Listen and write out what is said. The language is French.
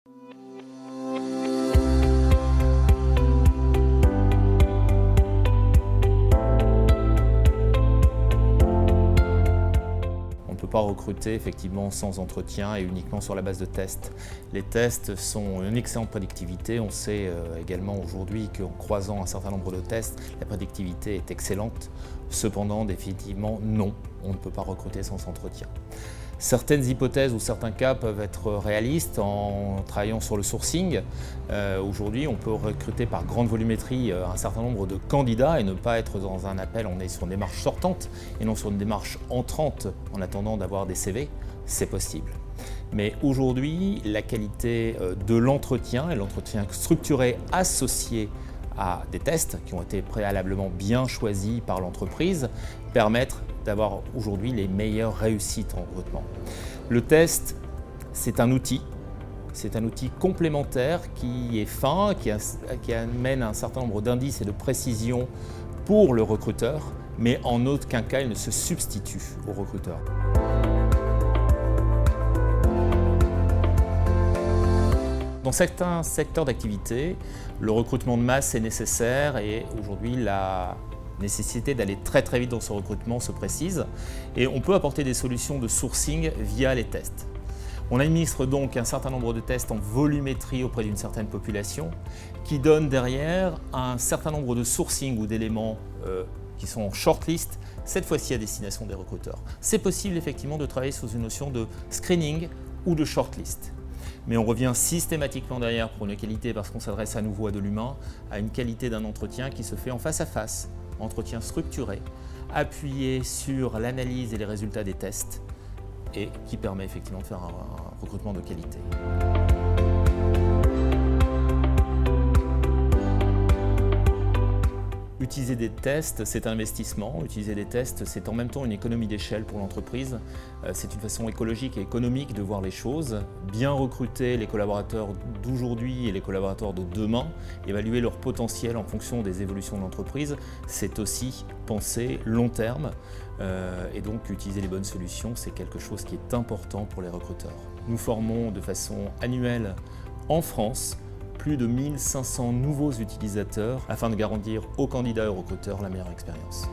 On ne peut pas recruter effectivement sans entretien et uniquement sur la base de tests. Les tests sont une excellente prédictivité. On sait également aujourd'hui qu'en croisant un certain nombre de tests, la prédictivité est excellente. Cependant, définitivement, non, on ne peut pas recruter sans entretien. Certaines hypothèses ou certains cas peuvent être réalistes en travaillant sur le sourcing. Aujourd'hui, on peut recruter par grande volumétrie un certain nombre de candidats et ne pas être dans un appel, on est sur une démarche sortante et non sur une démarche entrante en attendant d'avoir des CV, c'est possible. Mais aujourd'hui, la qualité de l'entretien et l'entretien structuré associé à des tests qui ont été préalablement bien choisis par l'entreprise permettent d'avoir aujourd'hui les meilleures réussites en recrutement. Le test, c'est un outil complémentaire qui est fin, qui amène un certain nombre d'indices et de précisions pour le recruteur, mais en aucun cas il ne se substitue au recruteur. Dans certains secteurs d'activité, le recrutement de masse est nécessaire et aujourd'hui la nécessité d'aller très vite dans ce recrutement se précise et on peut apporter des solutions de sourcing via les tests. On administre donc un certain nombre de tests en volumétrie auprès d'une certaine population qui donne derrière un certain nombre de sourcing ou d'éléments qui sont en shortlist, cette fois-ci à destination des recruteurs. C'est possible effectivement de travailler sous une notion de screening ou de shortlist. Mais on revient systématiquement derrière pour une qualité, parce qu'on s'adresse à nouveau à de l'humain, à une qualité d'un entretien qui se fait en face à face, entretien structuré, appuyé sur l'analyse et les résultats des tests et qui permet effectivement de faire un recrutement de qualité. Utiliser des tests, c'est un investissement. Utiliser des tests, c'est en même temps une économie d'échelle pour l'entreprise. C'est une façon écologique et économique de voir les choses. Bien recruter les collaborateurs d'aujourd'hui et les collaborateurs de demain, évaluer leur potentiel en fonction des évolutions de l'entreprise, c'est aussi penser long terme. Et donc utiliser les bonnes solutions, c'est quelque chose qui est important pour les recruteurs. Nous formons de façon annuelle en France plus de 1500 nouveaux utilisateurs afin de garantir aux candidats et aux recruteurs la meilleure expérience.